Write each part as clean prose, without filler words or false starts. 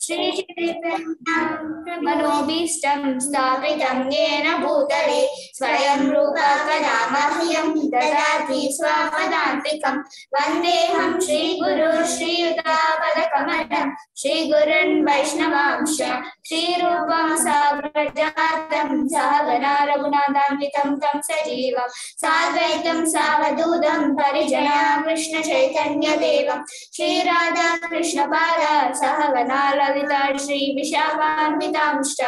श्रीचैतन्यं मनोभीष्टं स्थापितं येन भूतले स्वयं रूप कदा मह्यं ददाति स्वपदान्तिकं वन्देऽहं श्रीगुरुं श्रीयुतापदकमलं श्रीगुरुन् वैष्णवांश्च श्रीरूपं साग्रजातं सहगना रघुनाथान्वितं तं सजीवं साद्वैतं सावधूतं परिजना कृष्णचैतन्यदेवं श्रीराधा कृष्णपादा सहगना ललिता श्रीविशाखान्वितांश्च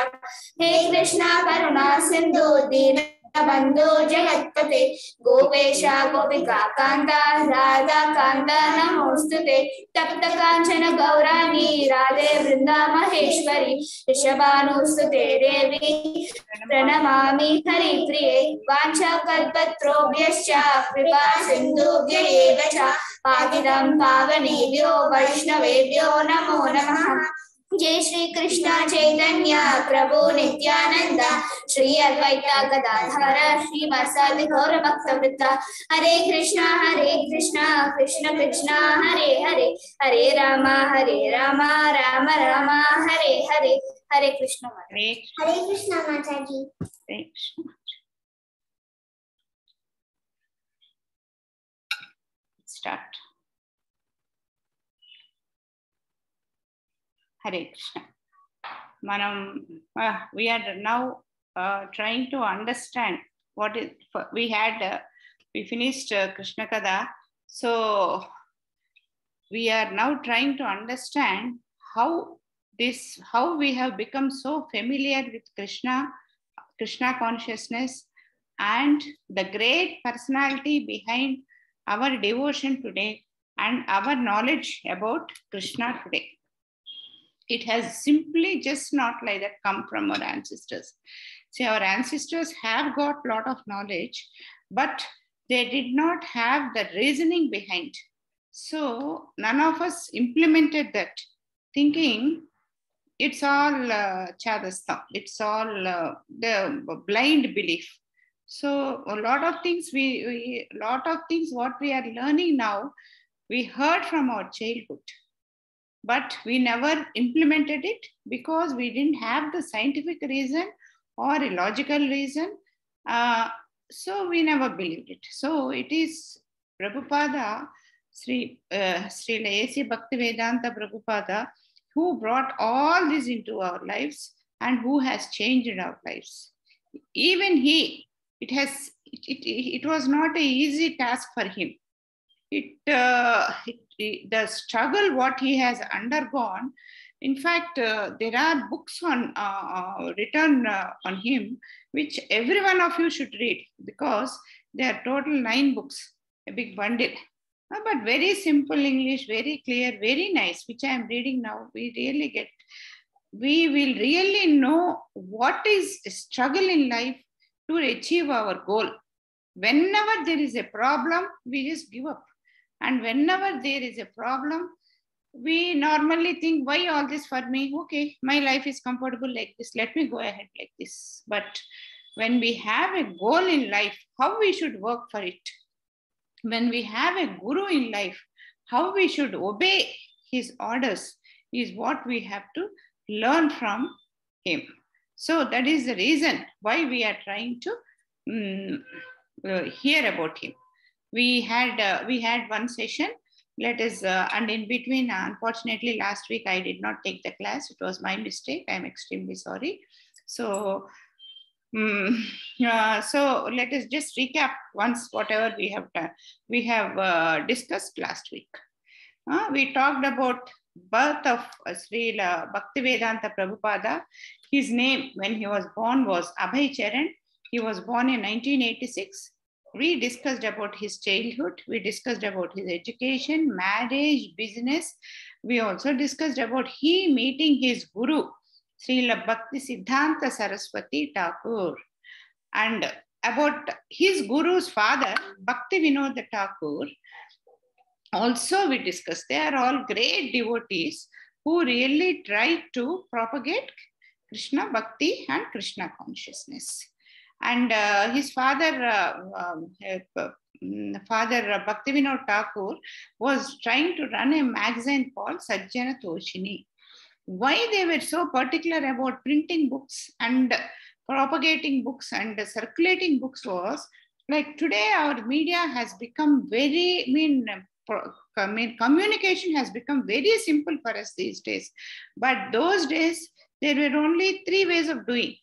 हे कृष्णा करुणा सिन्धु दीनबन्धो जगत्पते गोपेश गोपिका कान्ता राधा कान्ता नमोऽस्तुते तप्त काञ्चन गौरांगी राधे वृन्दामहेश्वरी ऋषभानुस्तुते देवी प्रणमामि हरिप्रिये वाञ्छाकल्पतरुभ्यश्च कृपा सिन्धुभ्य एव च पातितं पावनेभ्यो वैष्णवेभ्यो नमो नमः। जय श्री कृष्ण चैतन्य प्रभु नित्यानंद श्री अद्वैत गदाधर श्रीवासादि गौर भक्तवृंद हरे कृष्णा कृष्ण कृष्ण हरे हरे हरे राम राम राम हरे हरे हरे कृष्ण माता जी। Start. Hare Krishna. Manam, we are now trying to understand what is. We finished Krishna Kada, so we are now trying to understand how we have become so familiar with Krishna consciousness, and the great personality behind our devotion today and our knowledge about Krishna today. It has simply just not like that come from our ancestors. See, our ancestors have got a lot of knowledge, but they did not have the reasoning behind. So none of us implemented that, thinking it's all chadastha, it's all the blind belief. So a lot of things what we are learning now, we heard from our childhood, but we never implemented it because we didn't have the scientific reason or a logical reason. So we never believed it. So it is Prabhupada, Sri A.C. Bhaktivedanta Prabhupada, who brought all this into our lives and who has changed our lives. Even it was not an easy task for him. The struggle what he has undergone, in fact there are books on written on him which every one of you should read, because there are total 9 books, a big bundle, but very simple English, very clear, very nice, which I am reading now. We will really know what is a struggle in life to achieve our goal. Whenever there is a problem, we just give up. And whenever there is a problem, we normally think, why all this for me? Okay, my life is comfortable like this. Let me go ahead like this. But when we have a goal in life, how we should work for it. When we have a guru in life, how we should obey his orders is what we have to learn from him. So that is the reason why we are trying to hear about him. We had one session, and in between, unfortunately, last week I did not take the class. It was my mistake. I'm extremely sorry. So let us just recap once whatever we have done. We have discussed last week. We talked about birth of Srila Bhaktivedanta Prabhupada. His name when he was born was Abhay Charan. He was born in 1986. We discussed about his childhood. We discussed about his education, marriage, business. We also discussed about he meeting his guru, Srila Bhakti Siddhanta Saraswati Thakur, and about his guru's father, Bhakti Vinod Thakur. Also, we discussed. They are all great devotees who really tried to propagate Krishna Bhakti and Krishna consciousness. And his father Bhaktivinoda Thakur was trying to run a magazine called Sajjana Toshini, why they were so particular about printing books and propagating books and circulating books was like today our media has become very, communication has become very simple for us these days. But those days, there were only 3 ways of doing.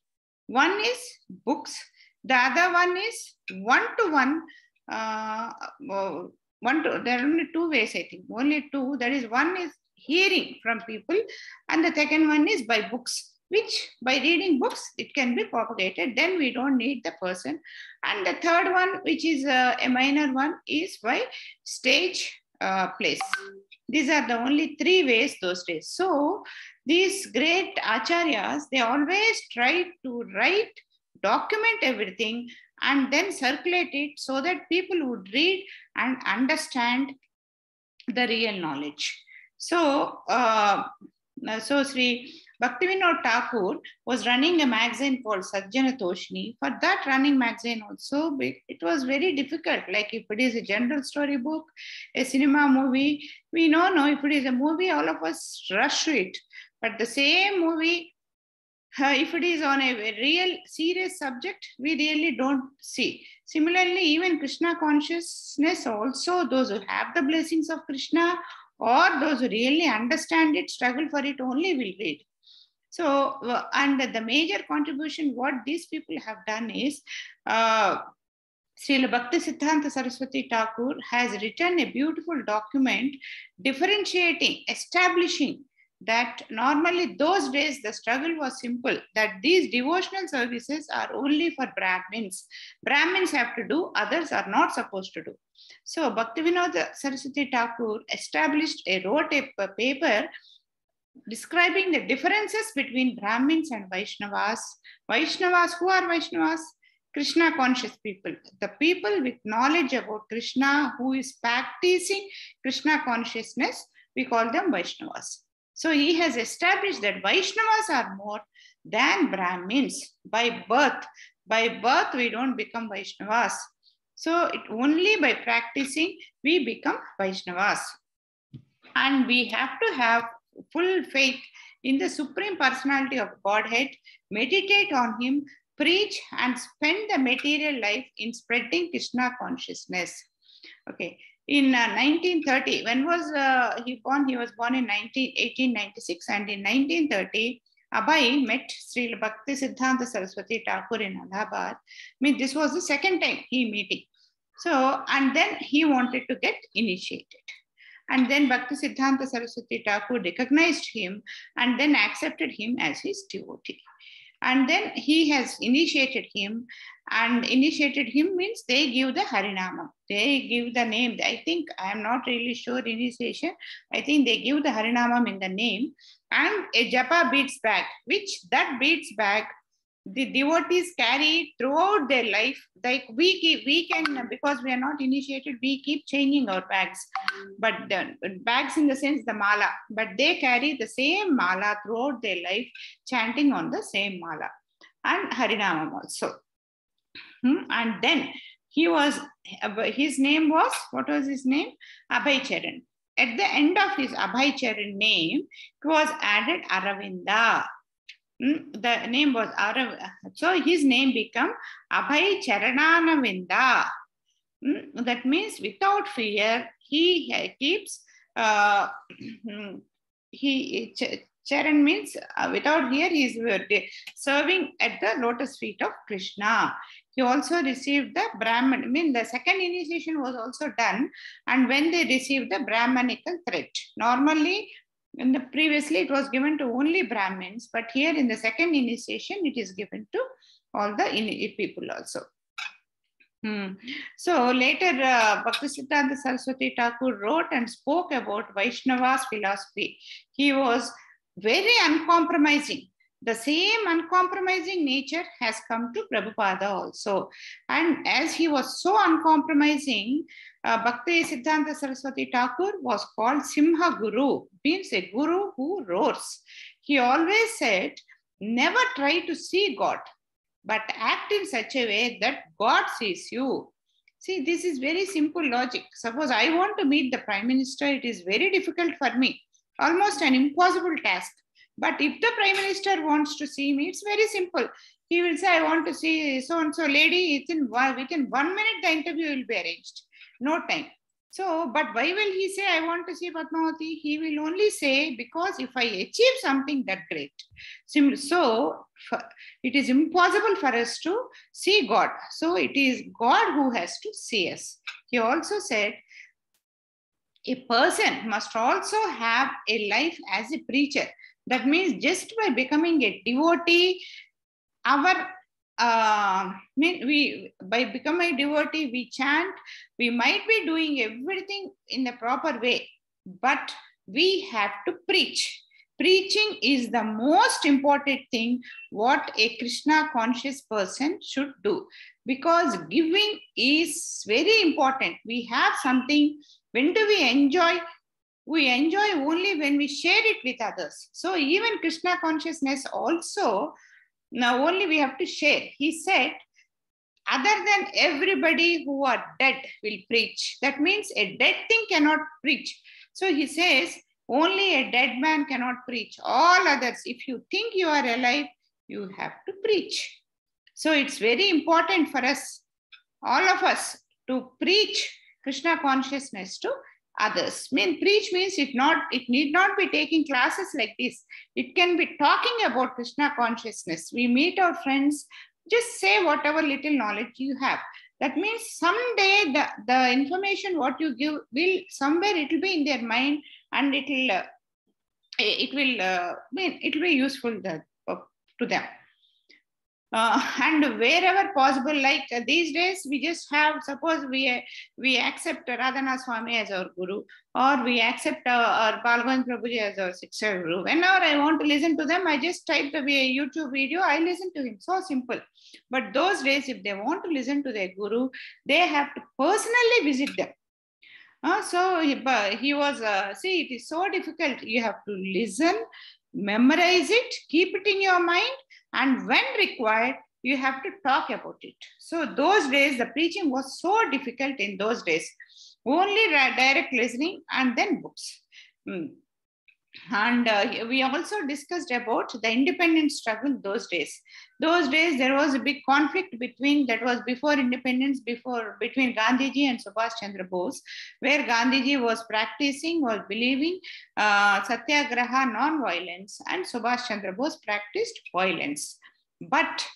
One is books. The other one is one-to-one. There are only 2 ways, I think. Only 2. That is, one is hearing from people, and the second one is by books, which by reading books, it can be propagated. Then we don't need the person. And the third one, which is a minor one, is by stage plays. These are the only 3 ways those days. So these great acharyas, they always try to write, document everything, and then circulate it so that people would read and understand the real knowledge. So, Sri Bhaktivinoda Thakur was running a magazine called Sajjana Toshni. For that running magazine also, it was very difficult. Like if it is a general story book, a cinema movie, we know if it is a movie, all of us rush to it. But the same movie, if it is on a real serious subject, we really don't see. Similarly, even Krishna consciousness also, those who have the blessings of Krishna or those who really understand it, struggle for it only will read. So, and the major contribution what these people have done is, Srila Bhaktisiddhanta Saraswati Thakur has written a beautiful document differentiating, establishing that normally those days the struggle was simple, that these devotional services are only for Brahmins. Brahmins have to do, others are not supposed to do. So Bhaktivinoda Saraswati Thakur wrote a paper describing the differences between Brahmins and Vaishnavas. Vaishnavas, who are Vaishnavas? Krishna conscious people. The people with knowledge about Krishna who is practicing Krishna consciousness, we call them Vaishnavas. So he has established that Vaishnavas are more than Brahmins by birth. By birth, we don't become Vaishnavas. So only by practicing, we become Vaishnavas. And we have to have full faith in the Supreme Personality of Godhead, meditate on Him, preach and spend the material life in spreading Krishna consciousness. Okay. In 1930, when was he born? He was born in 1896, and in 1930, Abhay met Sri Bhaktisiddhanta Saraswati Thakur in Allahabad. This was the second time he meeting. So, and then he wanted to get initiated. And then Bhaktisiddhanta Saraswati Thakur recognized him and then accepted him as his devotee. And then he has initiated him, and initiated him means they give the Harinama. They give the name. I think, I am not really sure initiation. I think they give the Harinamam in the name, and a japa beads bag, which that beads bag, the devotees carry throughout their life. Like we can, because we are not initiated, we keep changing our bags. But the bags in the sense, the mala, but they carry the same mala throughout their life, chanting on the same mala. And Harinamam also. And then his name was, what was his name? Abhay Charan. At the end of his Abhay Charan name, it was added Aravinda. The name was Aravinda. So his name became Abhay Charananavinda. That means without fear, he keeps, Charan means without fear, he is serving at the lotus feet of Krishna. He also received the Brahman, the second initiation was also done, and when they received the Brahmanical threat. Normally, previously it was given to only Brahmins, but here in the second initiation, it is given to all the people also. So later, Bhaktisiddhanta Saraswati Thakur wrote and spoke about Vaishnava's philosophy. He was very uncompromising. The same uncompromising nature has come to Prabhupada also. And as he was so uncompromising, Bhaktisiddhanta Saraswati Thakur was called Simha Guru, means a guru who roars. He always said, never try to see God, but act in such a way that God sees you. See, this is very simple logic. Suppose I want to meet the Prime Minister, it is very difficult for me, almost an impossible task. But if the Prime Minister wants to see me, it's very simple. He will say, I want to see so-and-so lady. Within 1 minute, the interview will be arranged. No time. So, but why will he say, I want to see Padmavati? He will only say, because if I achieve something that great. So, it is impossible for us to see God. So, it is God who has to see us. He also said, a person must also have a life as a preacher. That means just by becoming a devotee, by becoming a devotee, we chant, we might be doing everything in the proper way, but we have to preach. Preaching is the most important thing what a Krishna conscious person should do, because giving is very important. We have something. When do we enjoy? We enjoy only when we share it with others. So even Krishna consciousness also, now only we have to share. He said, other than everybody who are dead will preach. That means a dead thing cannot preach. So he says, only a dead man cannot preach. All others, if you think you are alive, you have to preach. So it's very important for us, all of us, to preach Krishna consciousness to others. Preach means it need not be taking classes like this. It can be talking about Krishna consciousness. We meet our friends, just say whatever little knowledge you have. That means someday the information what you give will somewhere it will be in their mind, and it will be useful to them. And wherever possible, like these days, we just have, suppose we accept Radhana Swami as our guru, or we accept our Balgand Prabhuji as our Shiksha guru. Whenever I want to listen to them, I just type the YouTube video, I listen to him. So simple. But those days, if they want to listen to their guru, they have to personally visit them. So he was, see, it is so difficult. You have to listen, memorize it, keep it in your mind, and when required, you have to talk about it. So those days, the preaching was so difficult in those days. Only direct listening and then books. And we also discussed about the independence struggle those days. Those days, there was a big conflict between, that was before independence, between Gandhiji and Subhash Chandra Bose, where Gandhiji was believing satyagraha, non-violence, and Subhash Chandra Bose practiced violence. But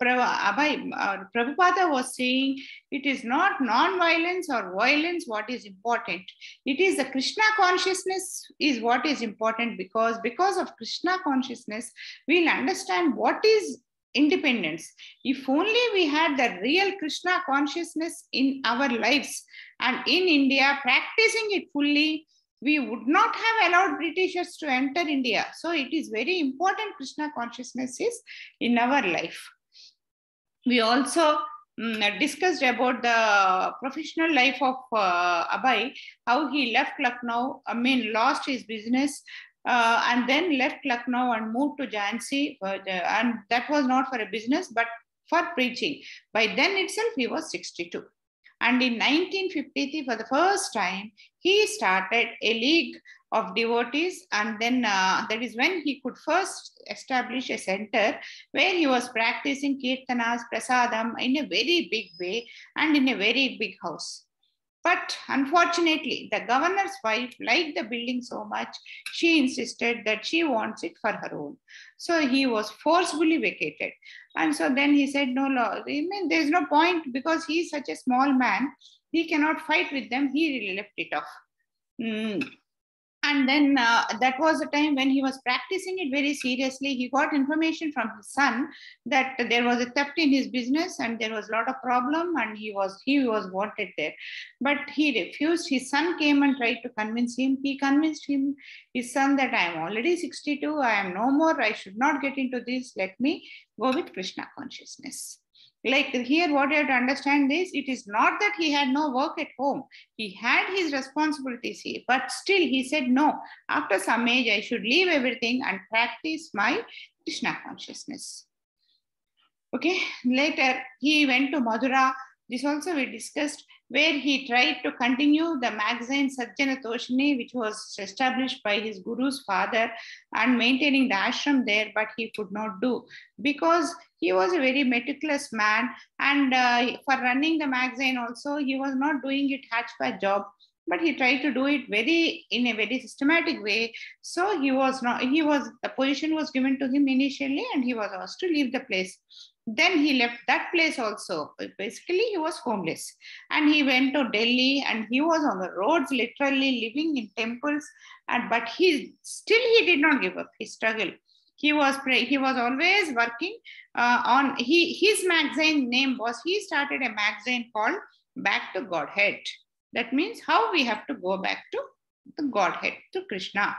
Prabhupada was saying, it is not non-violence or violence what is important. It is the Krishna consciousness is what is important, because of Krishna consciousness, we'll understand what is independence. If only we had the real Krishna consciousness in our lives and in India, practicing it fully, we would not have allowed Britishers to enter India. So it is very important Krishna consciousness is in our life. We also discussed about the professional life of Abhay, how he left Lucknow, lost his business, and then left Lucknow and moved to Jhansi, and that was not for a business, but for preaching. By then itself, he was 62. And in 1953, for the first time, he started a league of devotees, and then that is when he could first establish a center where he was practicing kirtanas, prasadam in a very big way and in a very big house. But unfortunately, the governor's wife liked the building so much, she insisted that she wants it for her own. So he was forcefully vacated. And so then he said, no, there's no point, because he's such a small man, he cannot fight with them. He really left it off. And then that was the time when he was practicing it very seriously. He got information from his son that there was a theft in his business and there was a lot of problem, and he was wanted there. But he refused. His son came and tried to convince him. He convinced his son that I am already 62. I am no more. I should not get into this. Let me go with Krishna consciousness. Like here, what you have to understand is, it is not that he had no work at home. He had his responsibilities here, but still he said, no, after some age, I should leave everything and practice my Krishna consciousness. Okay, later he went to Madura. This also we discussed. where he tried to continue the magazine Sajjana Toshini, which was established by his guru's father, and maintaining the ashram there, but he could not do because he was a very meticulous man, and for running the magazine also, he was not doing it hatchback job, but he tried to do it in a very systematic way. So the position was given to him initially, and he was asked to leave the place. Then he left that place also. Basically, he was homeless, and he went to Delhi, and he was on the roads, literally living in temples. But he did not give up. He struggled. He was always working on his magazine name was, he started a magazine called Back to Godhead. That means how we have to go back to the Godhead, to Krishna.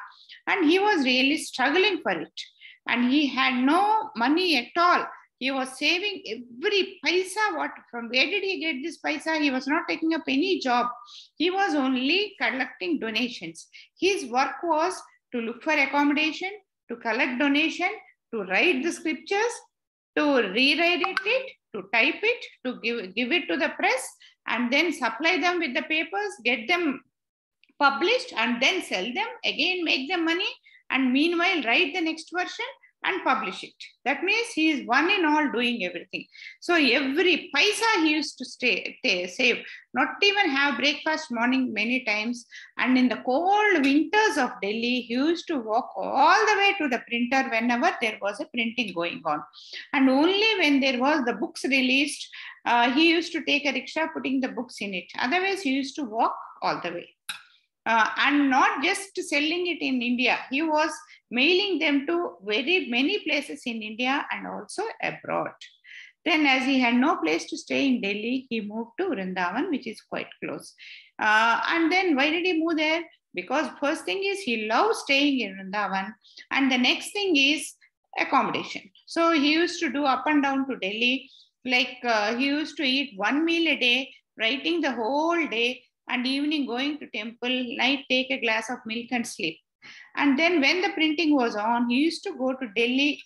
And he was really struggling for it. And he had no money at all. He was saving every paisa. From where did he get this paisa? He was not taking up any job. He was only collecting donations. His work was to look for accommodation, to collect donation, to write the scriptures, to rewrite it, to type it, to give it to the press, and then supply them with the papers, get them published, and then sell them, again make them money, and meanwhile write the next version and publish it. That means he is one in all doing everything. So every paisa he used to save, not even have breakfast morning many times. And in the cold winters of Delhi, he used to walk all the way to the printer whenever there was a printing going on. And only when there was the books released, he used to take a rickshaw putting the books in it. Otherwise, he used to walk all the way. And not just selling it in India, he was mailing them to very many places in India and also abroad. Then as he had no place to stay in Delhi, he moved to Vrindavan, which is quite close. And then why did he move there? Because first thing is he loves staying in Vrindavan. And the next thing is accommodation. So he used to do up and down to Delhi. Like he used to eat one meal a day, writing the whole day, and evening going to temple, night take a glass of milk and sleep. And then when the printing was on, he used to go to Delhi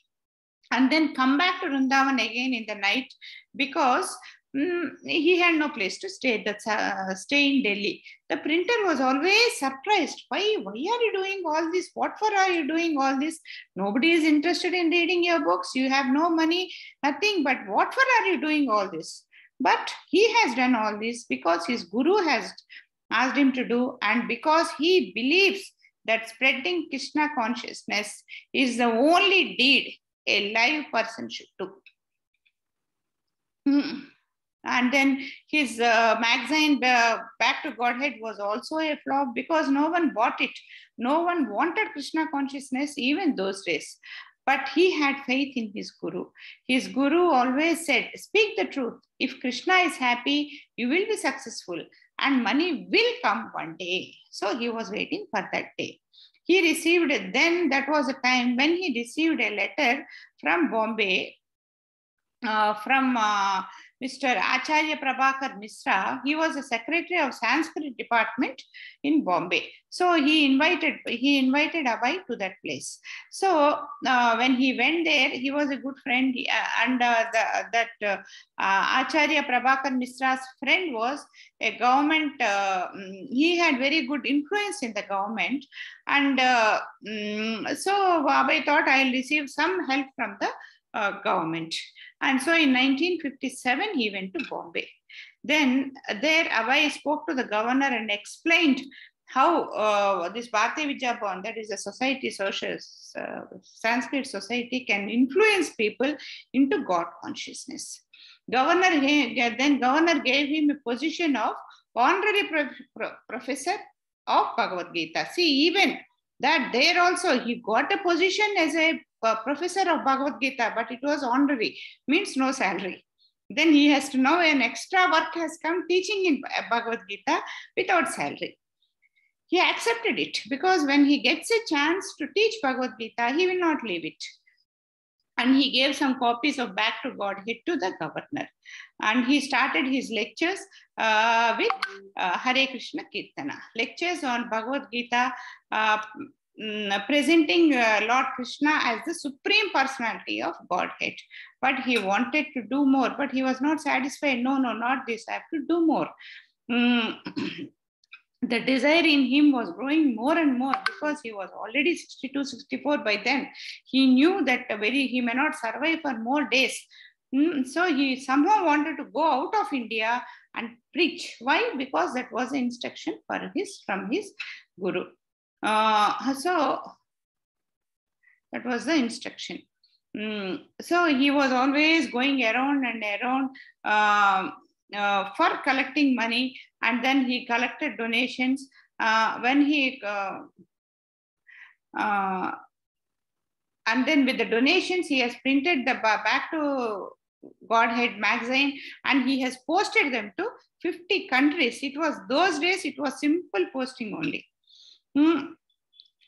and then come back to Vrindavan again in the night, because he had no place to stay. Stay in Delhi. The printer was always surprised. Why are you doing all this? What for are you doing all this? Nobody is interested in reading your books. You have no money, nothing. But what for are you doing all this? But he has done all this because his guru has asked him to do, and because he believes that spreading Krishna consciousness is the only deed a live person should do. And then his magazine Back to Godhead was also a flop because no one bought it. No one wanted Krishna consciousness even those days. But he had faith in his guru. His guru always said, speak the truth. If Krishna is happy, you will be successful and money will come one day. So he was waiting for that day. He received, then that was a time when he received a letter from Bombay, from Mr. Acharya Prabhakar Misra. He was a secretary of Sanskrit department in Bombay. So he invited Abhay to that place. So when he went there, he was a good friend, and Acharya Prabhakar Misra's friend was a government. He had very good influence in the government, and so Abhay thought, I'll receive some help from the government. And so in 1957, he went to Bombay. Then there Abhay spoke to the governor and explained how this Bharati Vidya Bhavan, that is a society, Sanskrit society, can influence people into God consciousness. Governor gave him a position of honorary professor of Bhagavad Gita. See, even that there also he got a position as a professor of Bhagavad Gita, but it was honorary, means no salary. Then he has to know an extra work has come teaching in Bhagavad Gita without salary. He accepted it because when he gets a chance to teach Bhagavad Gita, he will not leave it. And he gave some copies of Back to Godhead to the governor. And he started his lectures with Hare Krishna Kirtana, lectures on Bhagavad Gita, presenting Lord Krishna as the supreme personality of Godhead. But he wanted to do more, but he was not satisfied. No, not this, I have to do more. The desire in him was growing more and more, because he was already 62, 64 by then. He knew that he may not survive for more days. So he somehow wanted to go out of India and preach. Why? Because that was an instruction from his guru. So that was the instruction. So he was always going around and around for collecting money, and then he collected donations. And then with the donations, he has printed the Back to Godhead magazine, and he has posted them to 50 countries. It was those days, it was simple posting only.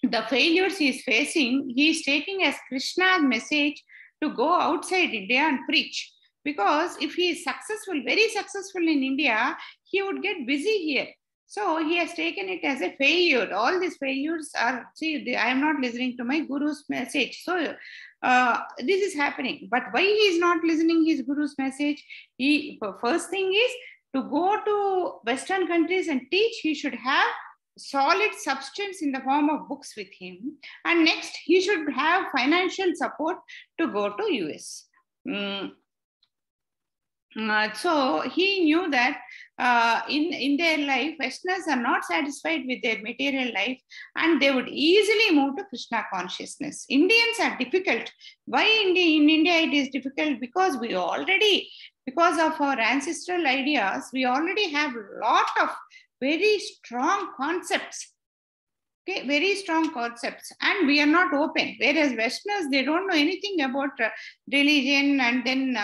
The failures he is facing, he is taking as Krishna's message to go outside India and preach. Because if he is successful, very successful in India, he would get busy here. So he has taken it as a failure. All these failures are, see, I am not listening to my guru's message. So this is happening. But why he is not listening his guru's message? First thing is, to go to Western countries and teach, he should have solid substance in the form of books with him. And next, he should have financial support to go to US. So he knew that in their life, Westerners are not satisfied with their material life, and they would easily move to Krishna consciousness. Indians are difficult. Why in India it is difficult? Because because of our ancestral ideas, we already have a lot of very strong concepts. Okay, very strong concepts, and we are not open. Whereas Westerners, they don't know anything about religion, and then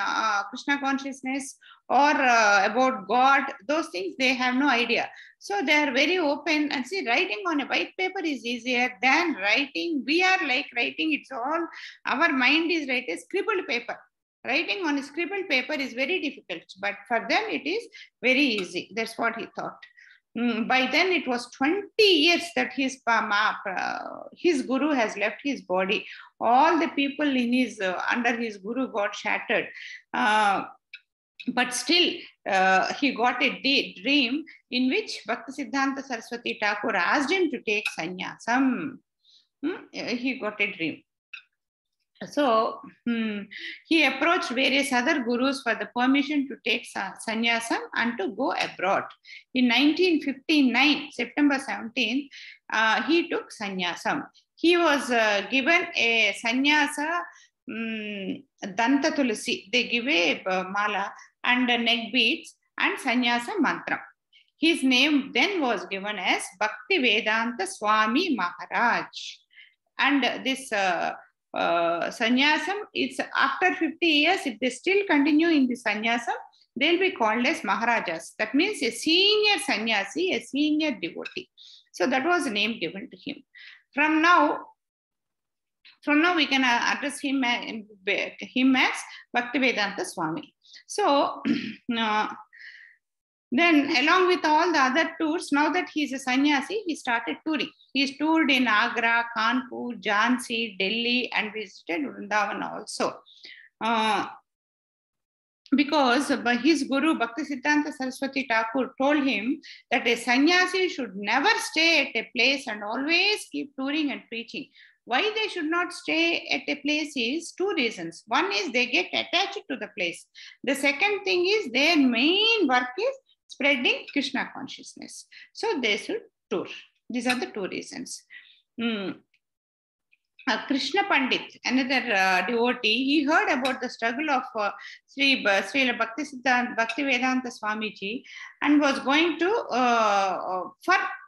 Krishna consciousness, or about God. Those things they have no idea. So they are very open. And see, writing on a white paper is easier than writing. We are like writing. It's all, our mind is like a scribbled paper. Writing on a scribbled paper is very difficult, but for them it is very easy. That's what he thought. By then it was 20 years that his guru has left his body. All the people in his under his guru got shattered. But still, he got a dream in which Bhaktisiddhanta Saraswati Thakur asked him to take sannyasam. He got a dream. So he approached various other gurus for the permission to take sannyasam and to go abroad. In 1959, September 17th, he took sannyasam. He was given a sannyasa danta tulasi. They give a mala and neck beads and sannyasa mantra. His name then was given as Bhaktivedanta Swami Maharaj. And this sannyasam, it's after 50 years, if they still continue in the sannyasam, they'll be called as Maharajas. That means a senior sannyasi, a senior devotee. So that was a name given to him. From now we can address him as Bhaktivedanta Swami. So then, along with all the other tours, now that he's a sannyasi, he started touring. He's toured in Agra, Kanpur, Jhansi, Delhi, and visited Vrindavan also. Because his guru, Bhaktisiddhanta Saraswati Thakur, told him that a sannyasi should never stay at a place and always keep touring and preaching. Why they should not stay at a place is two reasons. One is they get attached to the place. The second thing is their main work is spreading Krishna consciousness. So they should tour. These are the two reasons. Krishna Pandit, another devotee, he heard about the struggle of Srila Bhaktivedanta Swamiji, and was going to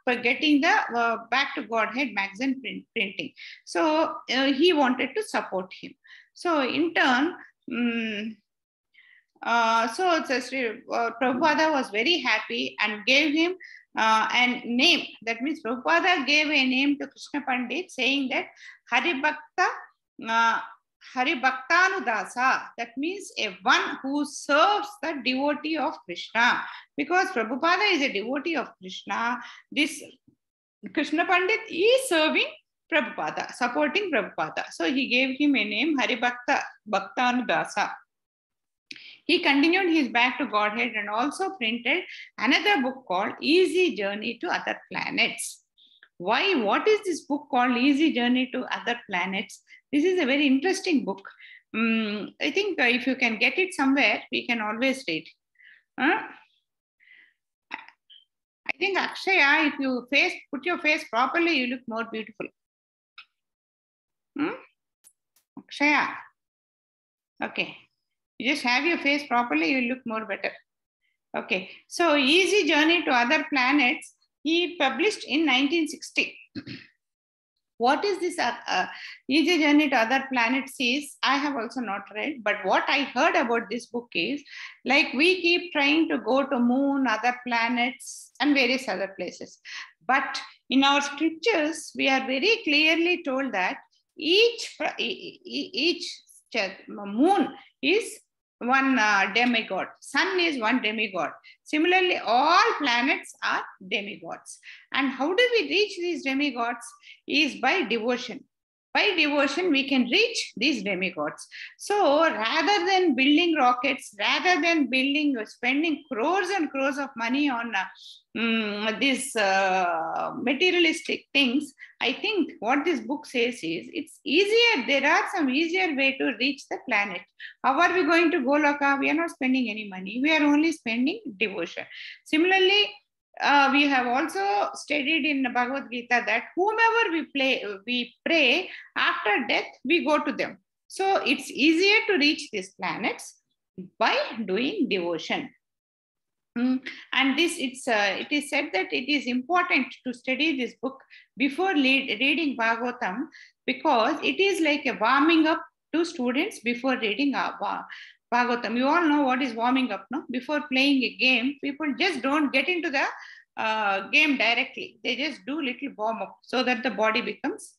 for getting the Back to Godhead magazine printing. So he wanted to support him. So in turn, Prabhupada was very happy and gave him a name. That means Prabhupada gave a name to Krishna Pandit, saying that Haribhaktanudasa. That means a one who serves the devotee of Krishna. Because Prabhupada is a devotee of Krishna, this Krishna Pandit is serving Prabhupada, supporting Prabhupada. So he gave him a name, Haribhaktanudasa. He continued his back to Godhead and also printed another book called Easy Journey to Other Planets. Why? What is this book called Easy Journey to Other Planets? This is a very interesting book. I think if you can get it somewhere, we can always read. I think Akshaya, if you put your face properly, you look more beautiful. Akshaya. Okay. You just have your face properly, you look more better. Okay. So Easy Journey to Other Planets, he published in 1960. What is this Easy Journey to Other Planets is, I have also not read, but what I heard about this book is, like we keep trying to go to moon, other planets and various other places. But in our scriptures, we are very clearly told that each moon is one demigod, sun is one demigod. Similarly, all planets are demigods. And how do we reach these demigods? Is by devotion. By devotion, we can reach these demigods. So rather than building rockets, rather than spending crores and crores of money on these materialistic things, I think what this book says is it's easier. There are some easier way to reach the planet. How are we going to Goloka? We are not spending any money. We are only spending devotion. Similarly, we have also studied in Bhagavad Gita that whomever we pray after death, we go to them. So it's easier to reach these planets by doing devotion. And this it is said that it is important to study this book before reading Bhagavatam, because it is like a warming up to students before reading Bhagavatam. You all know what is warming up, no? Before playing a game, people just don't get into the game directly. They just do little warm up so that the body becomes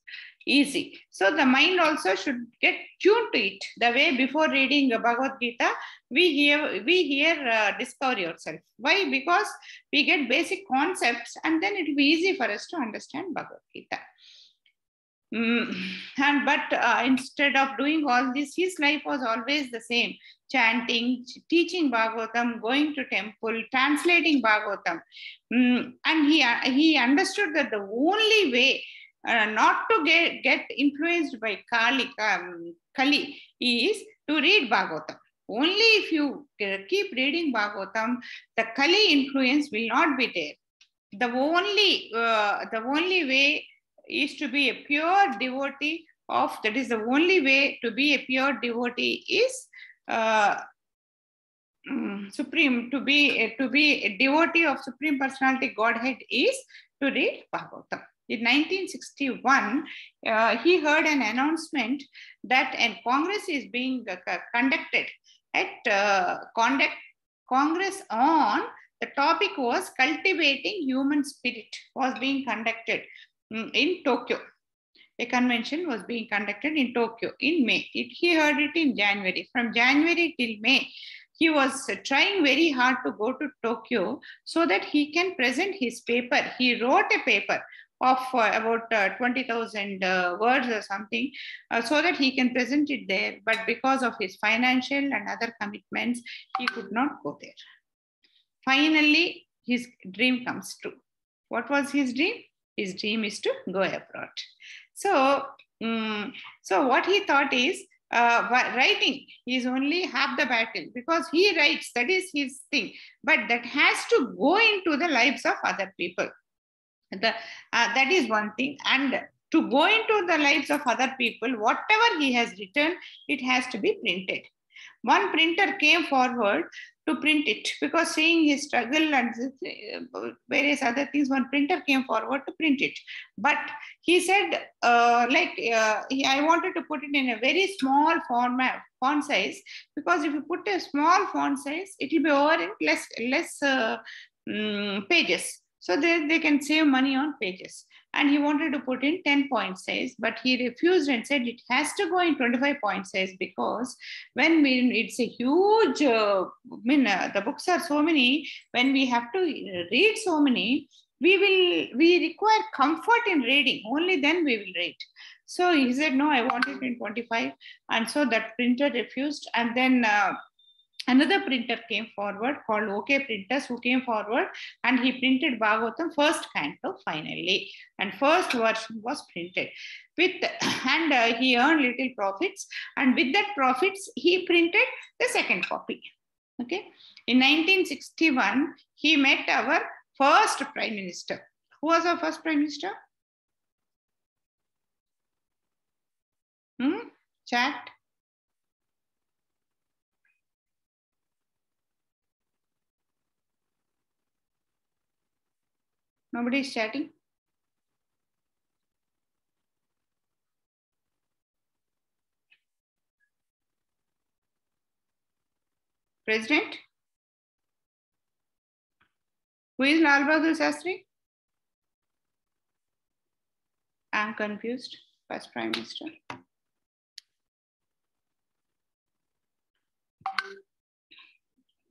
easy. So the mind also should get tuned to it. The way before reading Bhagavad Gita, we hear discover yourself. Why? Because we get basic concepts and then it will be easy for us to understand Bhagavad Gita. But instead of doing all this, his life was always the same: chanting, teaching Bhagavatam, going to temple, translating Bhagavatam. And he understood that the only way not to get influenced by Kali is to read Bhagavatam. Only if you keep reading Bhagavatam, the Kali influence will not be there. The only way is to be a pure devotee of, that is the only way to be a pure devotee is supreme, to be a devotee of Supreme Personality Godhead is to read Bhagavatam. In 1961, he heard an announcement that a congress is being conducted at Congress on, the topic was cultivating human spirit, was being conducted in Tokyo. A convention was being conducted in Tokyo in May. He heard it in January. From January till May, he was trying very hard to go to Tokyo so that he can present his paper. He wrote a paper of about 20,000 words or something, so that he can present it there. But because of his financial and other commitments, he could not go there. Finally, his dream comes true. What was his dream? His dream is to go abroad. So what he thought is, writing is only half the battle, because he writes, that is his thing, but that has to go into the lives of other people. That is one thing. And to go into the lives of other people, whatever he has written, it has to be printed. One printer came forward to print it, because seeing his struggle and various other things, one printer came forward to print it. But he said, I wanted to put it in a very small font size, because if you put a small font size, it will be over in less pages. So they can save money on pages. And he wanted to put in 10-point size, but he refused and said it has to go in 25-point size, because when it's a huge, the books are so many, when we have to read so many, we require comfort in reading, only then we will read. So he said, no, I want it in 25. And so that printer refused. And then another printer came forward called OK Printers, who came forward and he printed Bhagavatam first canto finally, and first version was printed with, and he earned little profits, and with that profits he printed the second copy. Okay, in 1961 he met our first prime minister. Who was our first prime minister? Chat. Nobody is chatting. President? Who is Lal Bahadur Shastri? I am confused. First Prime Minister.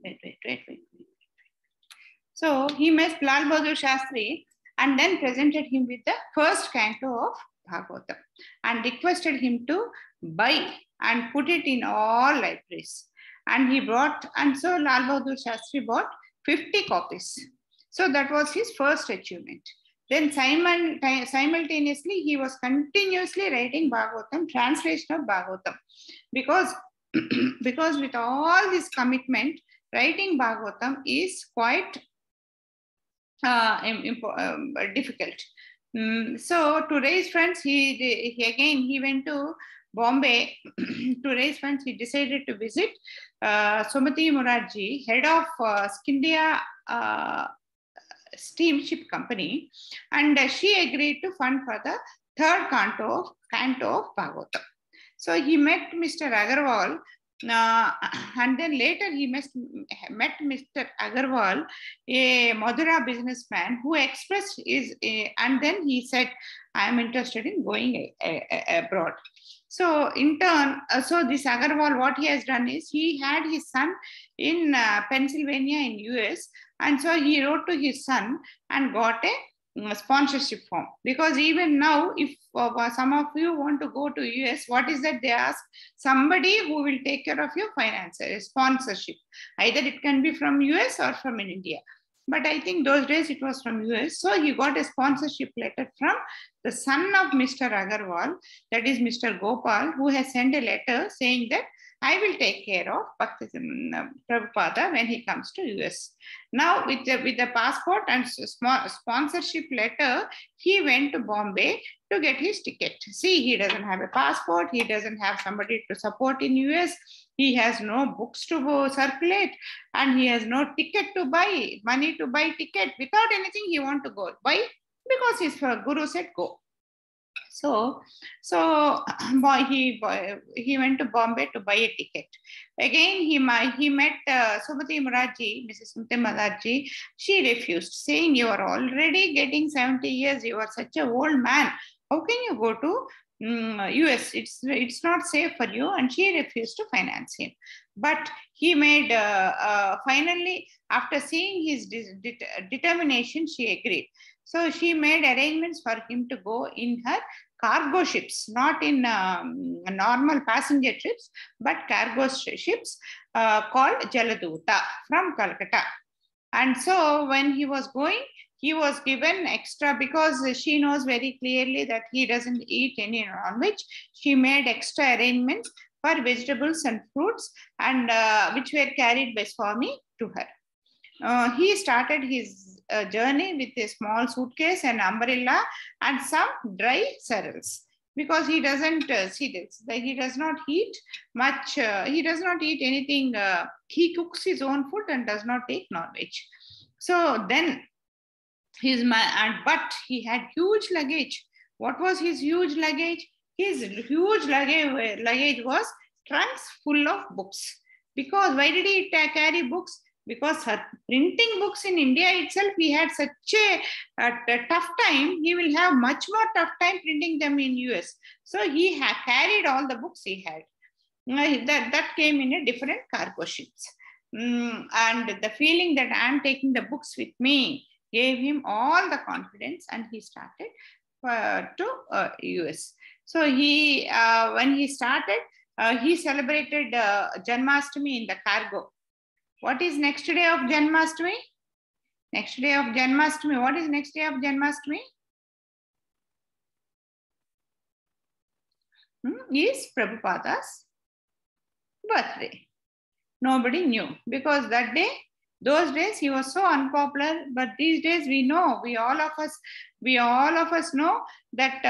Wait. So he met Lal Bahadur Shastri and then presented him with the first canto of Bhagavatam and requested him to buy and put it in all libraries. And he brought, and so Lal Bahadur Shastri bought 50 copies. So that was his first achievement. Then simultaneously, he was continuously writing Bhagavatam, translation of Bhagavatam, because with all this commitment, writing Bhagavatam is quite difficult. So to raise funds, he went to Bombay to raise funds. He decided to visit Sumati Morarji, head of Skindia steamship company, and she agreed to fund for the third canto of Bhagavatam. So he met Mr. Agarwal, and then later he met Mr. Agarwal, a Madura businessman, who expressed his, and then he said, I am interested in going abroad. So in turn, so this Agarwal, what he has done is, he had his son in Pennsylvania in US, and so he wrote to his son and got a sponsorship form. Because even now, if some of you want to go to US, what is that they ask? Somebody who will take care of your finances, sponsorship. Either it can be from US or from India. But I think those days it was from US. So he got a sponsorship letter from the son of Mr. Agarwal, that is Mr. Gopal, who has sent a letter saying that I will take care of Prabhupada when he comes to US. Now with the passport and sponsorship letter, he went to Bombay to get his ticket. See, he doesn't have a passport. He doesn't have somebody to support in US. He has no books to circulate, and he has no ticket to buy, money to buy ticket. Without anything, he want to go. Why? Because his guru said go. So he went to Bombay to buy a ticket. Again, he met Sumati Morarji, Mrs. Sumati Morarji. She refused, saying, you are already getting 70 years. You are such an old man. How can you go to US? It's not safe for you. And she refused to finance him. But he made, finally, after seeing his determination, she agreed. So she made arrangements for him to go in her cargo ships, not in normal passenger ships, but cargo ships called Jaladuta from Calcutta. And so when he was going, he was given extra, because she knows very clearly that he doesn't eat any non-veg. She made extra arrangements for vegetables and fruits, and which were carried by Swami to her. He started his journey with a small suitcase, an umbrella, and some dry cereals, because he doesn't see this. He does not eat much. He does not eat anything. He cooks his own food and does not take non-veg. So then but he had huge luggage. What was his huge luggage? His huge luggage was trunks full of books. Because why did he carry books? Because printing books in India itself, he had such a tough time. He will have much more tough time printing them in US. So he carried all the books he had. That came in a different cargo ships. And the feeling that I am taking the books with me gave him all the confidence, and he started to US. So when he started, he celebrated Janmashtami in the cargo. What is next day of Janmashtami? Next day of Janmashtami. What is next day of Janmashtami? Is Prabhupada's birthday. Nobody knew because that day, those days he was so unpopular. But these days we know, we all of us know that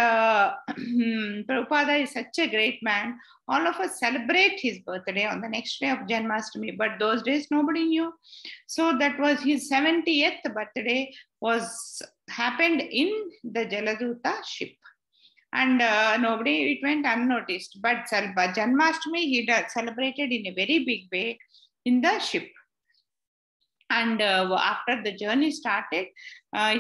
Prabhupada is such a great man. All of us celebrate his birthday on the next day of Janmashtami. But those days nobody knew. So that was his 70th birthday. Happened in the Jaladuta ship. And it went unnoticed. But Janmashtami he celebrated in a very big way in the ship. And after the journey started,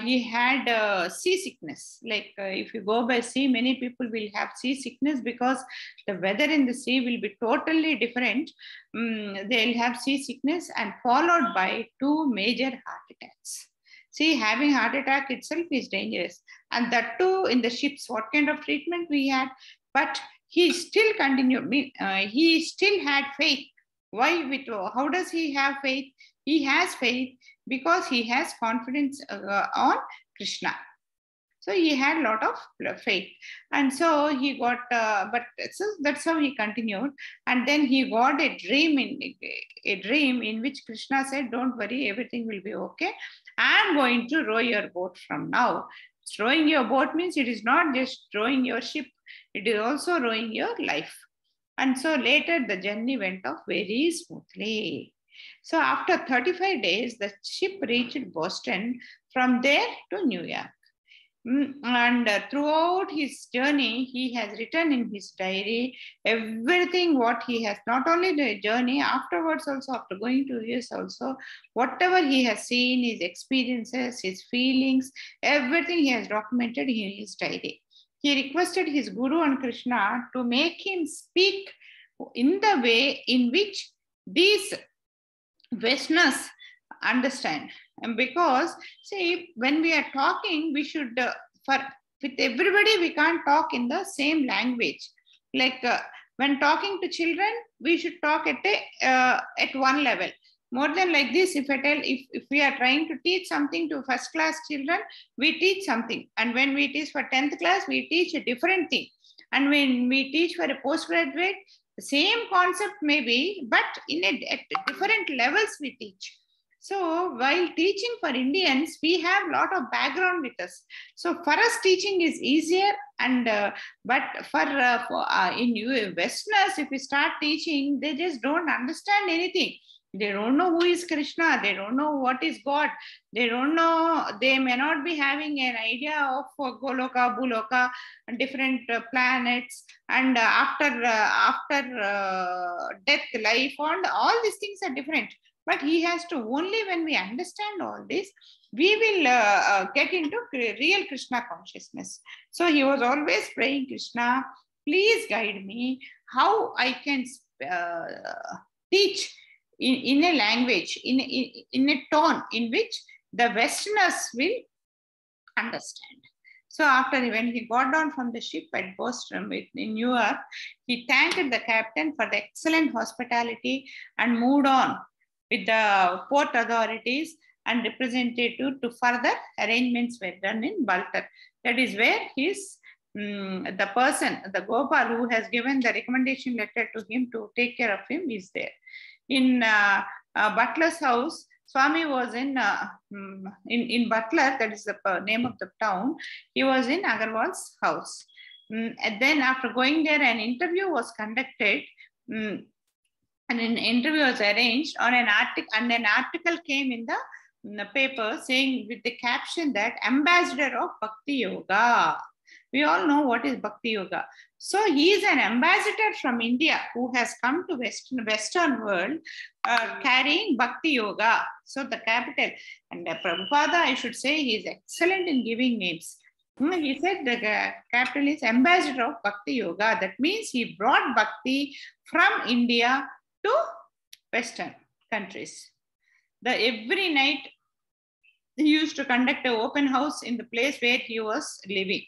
he had seasickness. Like if you go by sea, many people will have seasickness because the weather in the sea will be totally different. They'll have seasickness and followed by 2 major heart attacks. See, having heart attack itself is dangerous. And that too in the ships, what kind of treatment we had. But he still continued. He still had faith. Why? How does he have faith? He has faith because he has confidence on Krishna. So he had a lot of faith. And so he got, that's how he continued. And then he got a dream in which Krishna said, don't worry, everything will be okay. I'm going to row your boat from now. Rowing your boat means it is not just rowing your ship, it is also rowing your life. And so later the journey went off very smoothly. So after 35 days, the ship reached Boston, from there to New York. And throughout his journey, he has written in his diary everything what he has, not only the journey, afterwards also, after going to US also, whatever he has seen, his experiences, his feelings, everything he has documented in his diary. He requested his Guru and Krishna to make him speak in the way in which these Westerners understand. And because, see, when we are talking, we should, with everybody, we can't talk in the same language. Like when talking to children, we should talk at one level. More than like this, if I tell, if we are trying to teach something to first class children, we teach something. And when we teach for 10th class, we teach a different thing. And when we teach for a postgraduate, the same concept may be, but at different levels we teach. So while teaching for Indians, we have a lot of background with us. So for us, teaching is easier. And but in Westerners, if we start teaching, they just don't understand anything. They don't know who is Krishna. They don't know what is God. They don't know. They may not be having an idea of Goloka, Buloka, and different planets. And after death, life, and all these things are different. But he has to, only when we understand all this, we will get into real Krishna consciousness. So he was always praying, Krishna, please guide me how I can teach in a language, in a tone in which the Westerners will understand. So after, when he got down from the ship at Boston in New York, he thanked the captain for the excellent hospitality and moved on with the port authorities and representative to further arrangements were done in Baltar. That is where his the person, the Gopal who has given the recommendation letter to him to take care of him is there. In Butler's house, Swami was in Butler, that is the name of the town. He was in Agarwal's house. And then after going there, an interview was conducted. And an interview was arranged on an article, and an article came in the paper saying with the caption that Ambassador of Bhakti Yoga. We all know what is Bhakti Yoga. So he is an ambassador from India who has come to Western world carrying Bhakti Yoga. So the capital, and Prabhupada, I should say, he is excellent in giving names. He said the capital is Ambassador of Bhakti Yoga. That means he brought Bhakti from India to Western countries. Every night he used to conduct an open house in the place where he was living.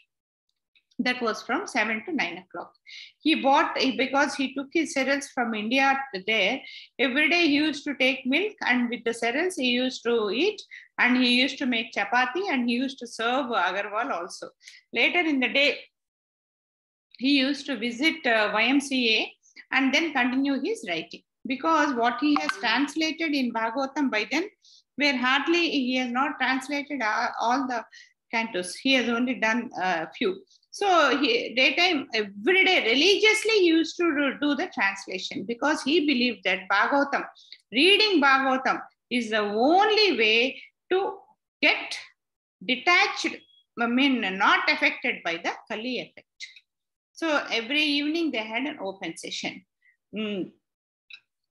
That was from 7 to 9 o'clock. He bought, because he took his cereals from India there. Every day he used to take milk, and with the cereals he used to eat, and he used to make chapati, and he used to serve Agarwal also. Later in the day, he used to visit YMCA and then continue his writing, because what he has translated in Bhagavatam by then, where hardly he has not translated all the cantos. He has only done a few. So daytime, every day, religiously he used to do the translation, because he believed that Bhagavatam, reading Bhagavatam is the only way to get detached, I mean, not affected by the Kali effect. So every evening they had an open session.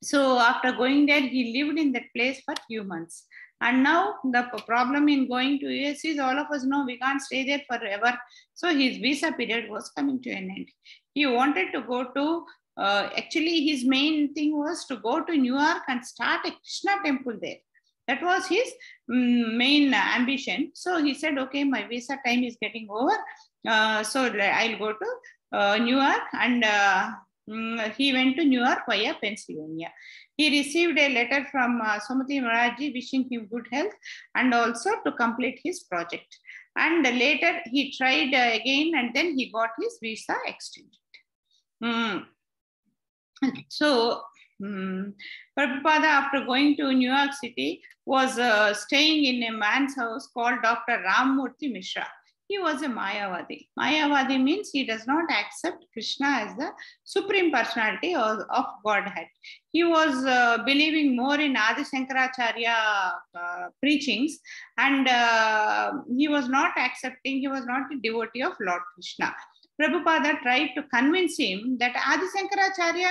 So after going there, he lived in that place for few months. And now the problem in going to US is, all of us know we can't stay there forever. So his visa period was coming to an end. He wanted to go to, actually his main thing was to go to New York and start a Krishna temple there. That was his main ambition. So he said, okay, my visa time is getting over. So I'll go to New York, and he went to New York via Pennsylvania. He received a letter from Sumati Maraji wishing him good health and also to complete his project. And later he tried again, and then he got his visa extended. So Prabhupada, after going to New York City, was staying in a man's house called Dr. Ramamurthy Mishra. He was a Mayavadi. Mayavadi means he does not accept Krishna as the supreme personality of Godhead. He was believing more in Adi Shankaracharya preachings, and he was not accepting, he was not a devotee of Lord Krishna. Prabhupada tried to convince him that Adi Shankaracharya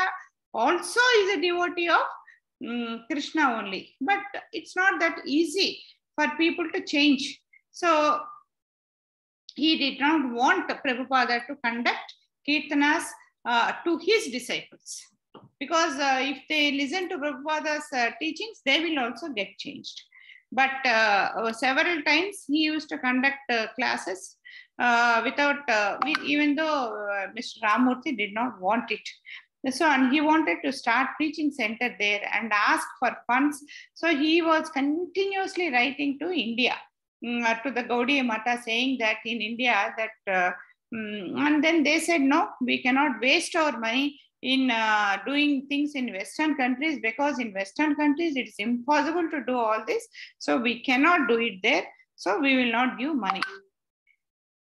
also is a devotee of Krishna only. But it's not that easy for people to change. So he did not want Prabhupada to conduct kirtanas to his disciples, because if they listen to Prabhupada's teachings, they will also get changed. But several times he used to conduct classes without, even though Mr. Ramamurthy did not want it. So, and he wanted to start preaching center there and ask for funds. So he was continuously writing to India, to the Gaudiya Mata, saying that in India that, and then they said, no, we cannot waste our money in doing things in Western countries, because in Western countries it is impossible to do all this. So we cannot do it there. So we will not give money.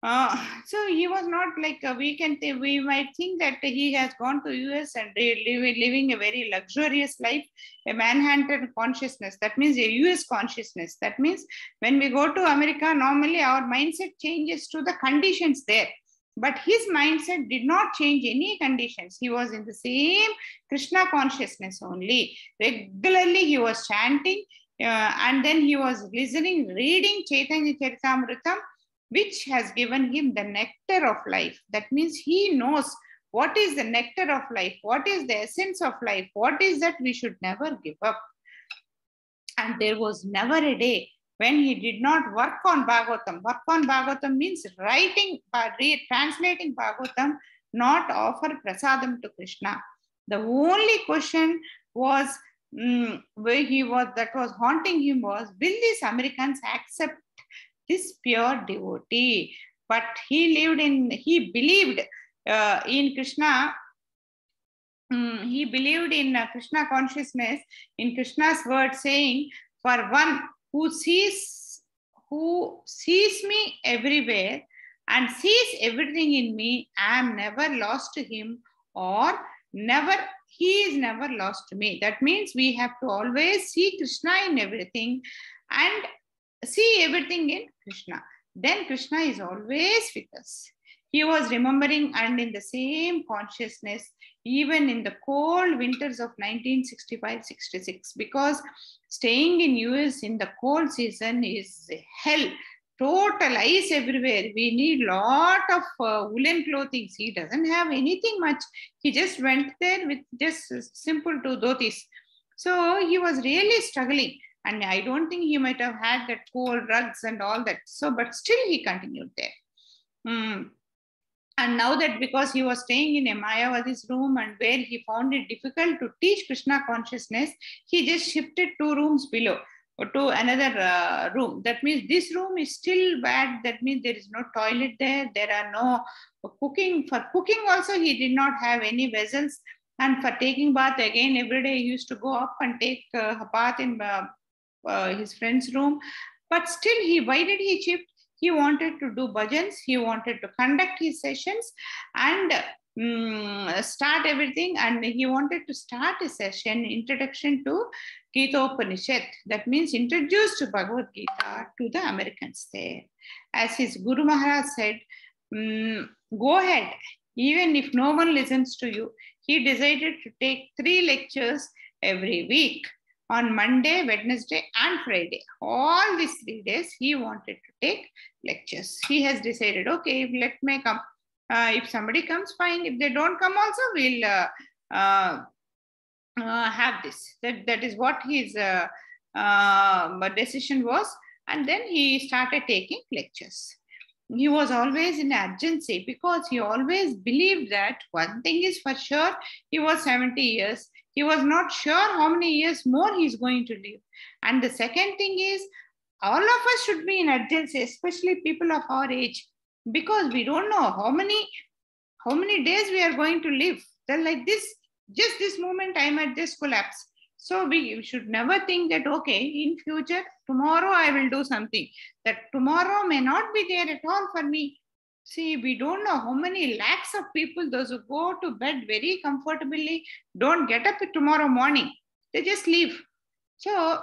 So he was not like, we might think that he has gone to US and living a very luxurious life, a Manhattan consciousness. That means a US consciousness. That means when we go to America, normally our mindset changes to the conditions there. But his mindset did not change any conditions. He was in the same Krishna consciousness only. Regularly he was chanting, and then he was listening, reading Chaitanya Charitamrita, which has given him the nectar of life. That means he knows what is the nectar of life, what is the essence of life, what is that we should never give up. And there was never a day when he did not work on Bhagavatam. Work on Bhagavatam means writing, translating Bhagavatam, not offer prasadam to Krishna. The only question was, where he was, that was haunting him was, will these Americans accept this pure devotee? But he believed in Krishna. He believed in Krishna consciousness, in Krishna's word saying, for one who sees me everywhere and sees everything in me, I am never lost to him, or he is never lost to me. That means we have to always see Krishna in everything and see everything in Krishna. Then Krishna is always with us. He was remembering and in the same consciousness, even in the cold winters of 1965-66, because staying in US in the cold season is hell. Total ice everywhere. We need lot of woolen clothing. He doesn't have anything much. He just went there with just simple two dhotis. So he was really struggling. And I don't think he might have had that cold rugs and all that. So, but still he continued there. And now that because he was staying in a Mayavadi's room and where he found it difficult to teach Krishna consciousness, he just shifted 2 rooms below to another room. That means this room is still bad. That means there is no toilet there. There are no cooking. For cooking also, he did not have any vessels. And for taking bath, again, every day he used to go up and take a bath in his friend's room. But still, why did he shift? He wanted to do bhajans. He wanted to conduct his sessions and start everything. And he wanted to start a session, introduction to Gita-Upanishad. That means introduced Bhagavad Gita to the Americans there. As his Guru Maharaj said, go ahead, even if no one listens to you. He decided to take 3 lectures every week. On Monday, Wednesday, and Friday. All these 3 days, he wanted to take lectures. He has decided, okay, let me come. If somebody comes, fine. If they don't come also, we'll have this. That is what his decision was. And then he started taking lectures. He was always in urgency because he always believed that one thing is for sure, he was 70 years. He was not sure how many years more he's going to live. And the second thing is, all of us should be in urgency, especially people of our age, because we don't know how many days we are going to live. Then like this, just this moment, I might just collapse. So we should never think that, okay, in future, tomorrow I will do something. That tomorrow may not be there at all for me. See, we don't know how many lakhs of people, those who go to bed very comfortably, don't get up tomorrow morning. They just leave. So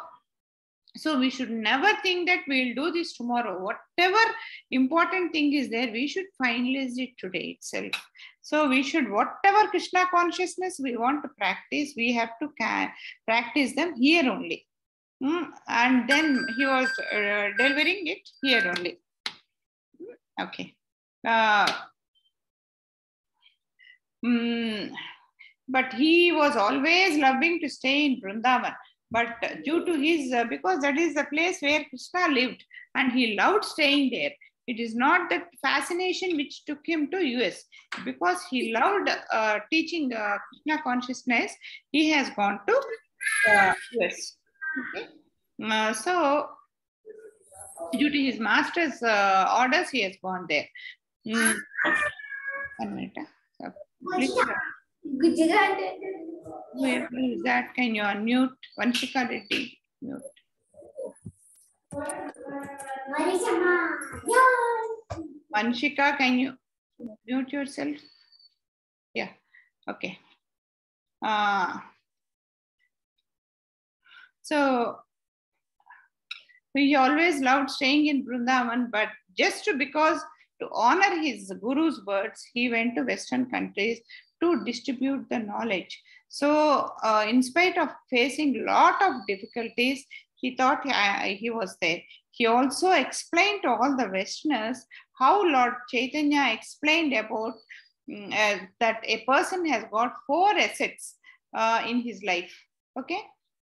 we should never think that we'll do this tomorrow. Whatever important thing is there, we should finalize it today itself. So we should, whatever Krishna consciousness we want to practice, we have to practice them here only. And then he was delivering it here only. Okay. But he was always loving to stay in Vrindavan. But due to his, because that is the place where Krishna lived and he loved staying there. It is not that fascination which took him to US. Because he loved teaching Krishna consciousness, he has gone to US. Okay? So, due to his master's orders, he has gone there. 1 minute. Please. Where is that? Can you unmute? Vanshika Reddy, mute. Vanshika, can you mute yourself? Yeah, okay. So, he always loved staying in Vrindavan, but just because to honor his guru's words, he went to Western countries to distribute the knowledge. So, in spite of facing a lot of difficulties, he thought he was there. He also explained to all the Westerners how Lord Chaitanya explained about that a person has got 4 assets in his life. Okay,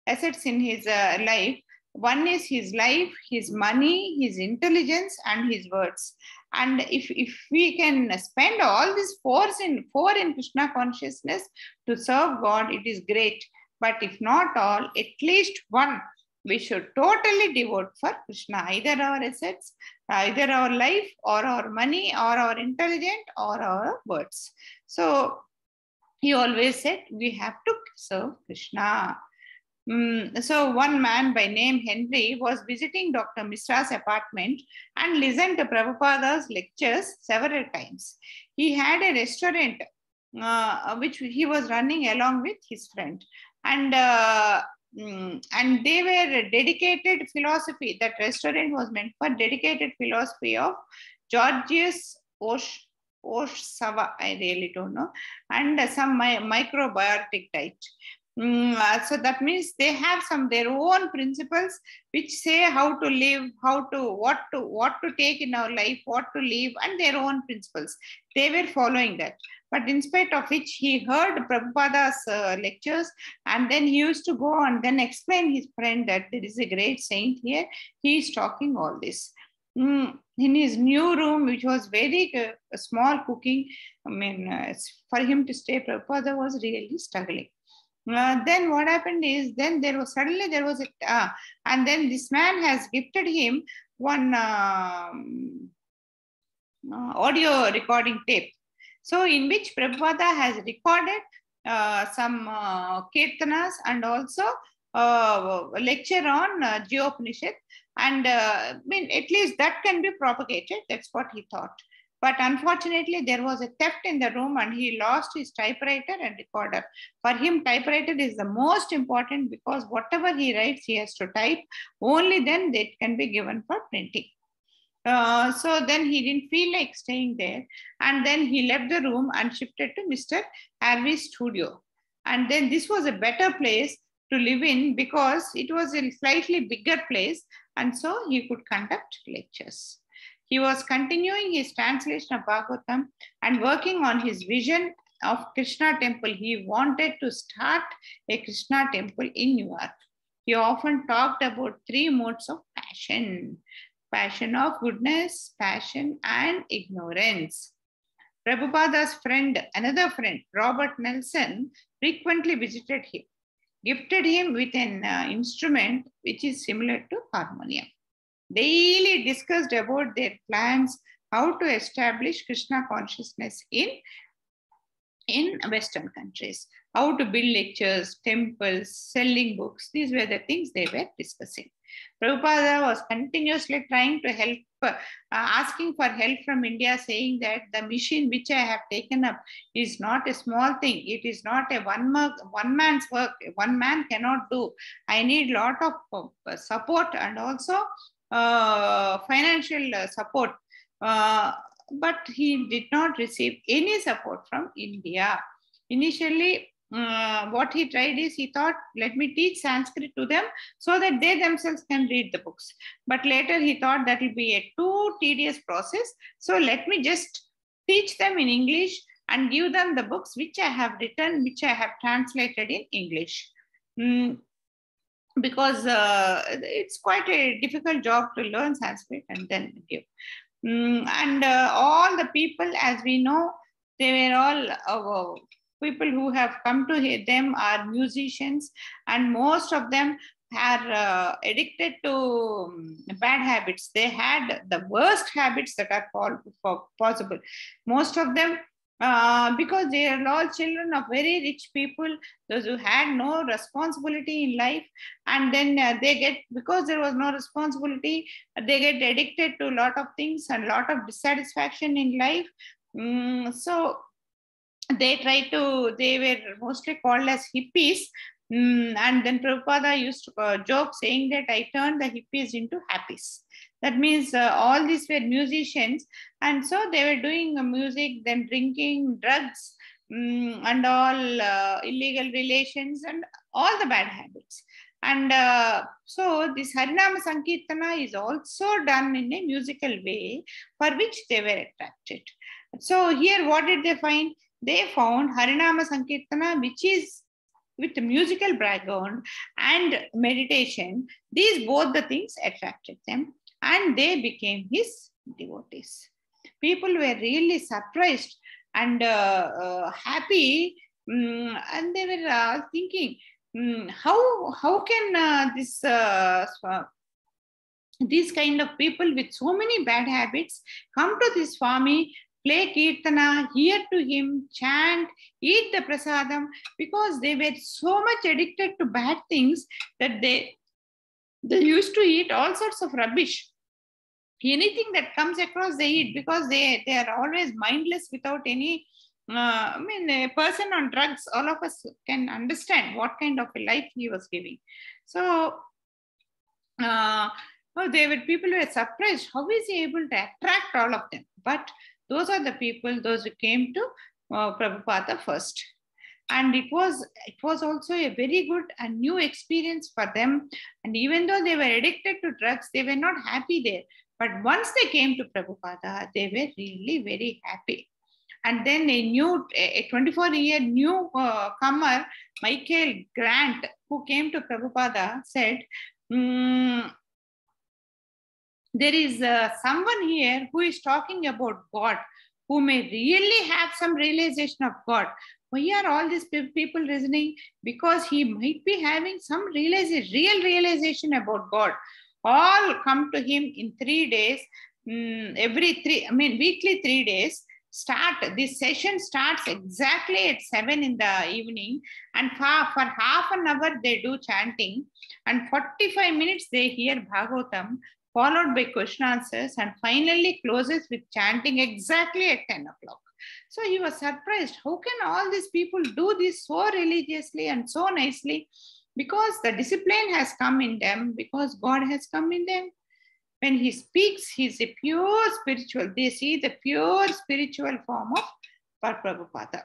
assets in his life. One is his life, his money, his intelligence, and his words. And if we can spend all these 4 in Krishna consciousness to serve God, it is great. But if not all, at least 1 we should totally devote for Krishna, either our assets, either our life, or our money, or our intelligence, or our words. So he always said we have to serve Krishna. So one man by name Henry was visiting Dr. Mishra's apartment and listened to Prabhupada's lectures several times. He had a restaurant which he was running along with his friend, and they were dedicated philosophy. That restaurant was meant for dedicated philosophy of Georgius Oshsava, I really don't know, and some microbiotic diet. So that means they have their own principles which say how to live, what to take in our life, what to live, and their own principles. They were following that. But in spite of which, he heard Prabhupada's lectures, and then he used to go and then explain his friend that there is a great saint here. He is talking all this. in his new room, which was very small cooking. I mean, for him to stay, Prabhupada was really struggling. Then what happened is, then there was and then this man has gifted him one audio recording tape. So in which Prabhupada has recorded some kirtanas and also a lecture on Jyopanishad. And I mean, at least that can be propagated. That's what he thought. But unfortunately, there was a theft in the room and he lost his typewriter and recorder. For him, typewriter is the most important because whatever he writes, he has to type. Only then it can be given for printing. So then he didn't feel like staying there. And then he left the room and shifted to Mr. Harvey's studio. And then this was a better place to live in because it was a slightly bigger place. And so he could conduct lectures. He was continuing his translation of Bhagavatam and working on his vision of Krishna temple. He wanted to start a Krishna temple in New York. He often talked about 3 modes of passion: passion of goodness, passion, and ignorance. Prabhupada's friend, another friend, Robert Nelson, frequently visited him, gifted him with an instrument which is similar to harmonium. Daily discussed about their plans, how to establish Krishna consciousness in Western countries, how to build lectures, temples, selling books. These were the things they were discussing. Prabhupada was continuously trying to help, asking for help from India, saying that the mission which I have taken up is not a small thing. It is not a one man's work. One man cannot do. I need a lot of support and also financial support. But he did not receive any support from India. Initially, what he tried is he thought, let me teach Sanskrit to them so that they themselves can read the books. But later he thought that will be a too tedious process. So let me just teach them in English and give them the books which I have written, which I have translated in English. Because it's quite a difficult job to learn Sanskrit and then give. And all the people, as we know, they were all people who have come to them are musicians, and most of them are addicted to bad habits. They had the worst habits that are possible. Most of them, because they are all children of very rich people, those who had no responsibility in life, and then they get, because there was no responsibility, they get addicted to a lot of things and a lot of dissatisfaction in life. So they were mostly called as hippies. And then Prabhupada used to joke saying that I turned the hippies into happies. That means all these were musicians, and so they were doing music, then drinking, drugs, and all illegal relations and all the bad habits. And so this Harinama Sankirtana is also done in a musical way for which they were attracted. So here what did they find? They found Harinama Sankirtana, which is with a musical background and meditation. These both the things attracted them, and they became his devotees. People were really surprised and happy, and they were thinking, how can these kind of people with so many bad habits come to this Swami, play kirtana, hear to him, chant, eat the prasadam, because they were so much addicted to bad things that they used to eat all sorts of rubbish. Anything that comes across they eat, because they are always mindless without any, I mean, a person on drugs, all of us can understand what kind of a life he was giving. So people were surprised, how is he able to attract all of them? But those are the people, those who came to Prabhupada first. And it was also a very good and new experience for them. And even though they were addicted to drugs, they were not happy there. But once they came to Prabhupada, they were really very happy. And then a 24-year new comer, Michael Grant, who came to Prabhupada, said, there is someone here who is talking about God, who may really have some realization of God. Why are all these people reasoning? Because he might be having some realization, real realization about God. All come to him in 3 days, weekly 3 days. This session starts exactly at 7 in the evening, and for half an hour they do chanting, and 45 minutes they hear Bhagavatam, followed by question answers, and finally closes with chanting exactly at 10 o'clock. So he was surprised. How can all these people do this so religiously and so nicely? Because the discipline has come in them, because God has come in them. When he speaks, he's a pure spiritual. They see the pure spiritual form of Prabhupada.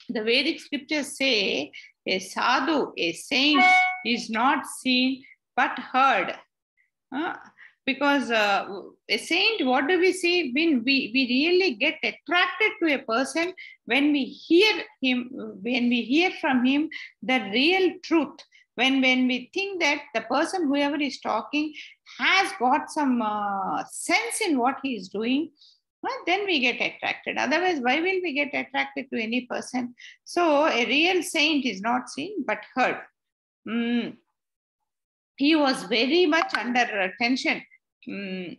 The Vedic scriptures say a sadhu, a saint, is not seen but heard. Because a saint, what do we see? When we really get attracted to a person, when we hear him, when we hear from him the real truth, when we think that the person, whoever is talking, has got some sense in what he is doing, then we get attracted. Otherwise, why will we get attracted to any person? So a real saint is not seen but heard. He was very much under tension. He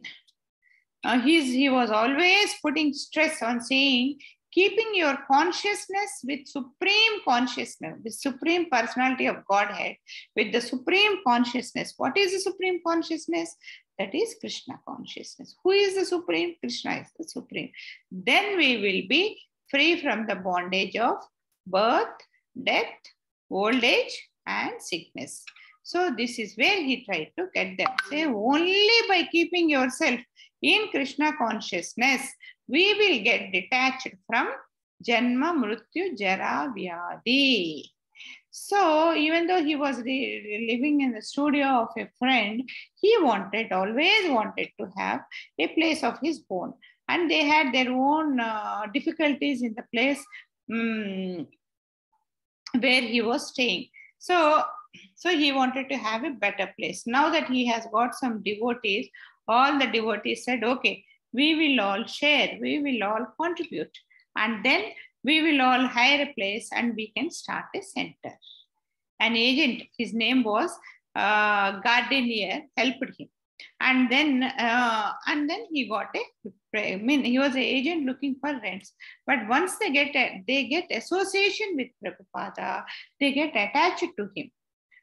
was always putting stress on saying, keeping your consciousness with supreme consciousness, with supreme personality of Godhead, with the supreme consciousness. What is the supreme consciousness? That is Krishna consciousness. Who is the supreme? Krishna is the supreme. Then we will be free from the bondage of birth, death, old age, and sickness. So this is where he tried to get them. Say, only by keeping yourself in Krishna consciousness, we will get detached from Janma, Mrityu, Jara, Vyadi. So even though he was living in the studio of a friend, he always wanted to have a place of his own. And they had their own difficulties in the place where he was staying. So he wanted to have a better place. Now that he has got some devotees, all the devotees said, okay, we will all share, we will all contribute, and then we will all hire a place and we can start a center. An agent, his name was Gardenier, helped him. And then he got he was an agent looking for rents. But once they get association with Prabhupada, they get attached to him.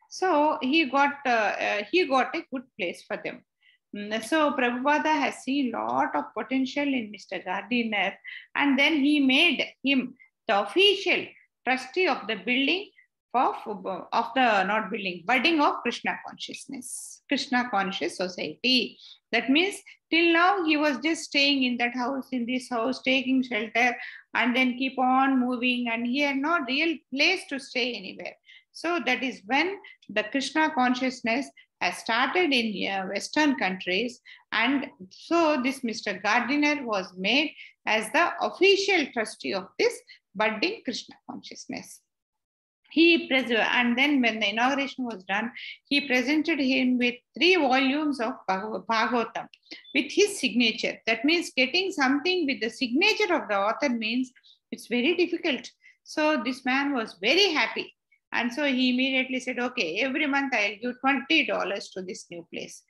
So he got a good place for them. So Prabhupada has seen a lot of potential in Mr. Gardiner, and then he made him the official trustee of the building budding of Krishna consciousness, Krishna conscious society. That means till now he was just staying in that house, in this house, taking shelter, and then keep on moving, and he had no real place to stay anywhere. So that is when the Krishna consciousness has started in Western countries. And so this Mr. Gardiner was made as the official trustee of this budding Krishna consciousness. And then when the inauguration was done, he presented him with 3 volumes of Bhagavatam with his signature. That means getting something with the signature of the author means it's very difficult. So this man was very happy. And so he immediately said, okay, every month I'll give $20 to this new place.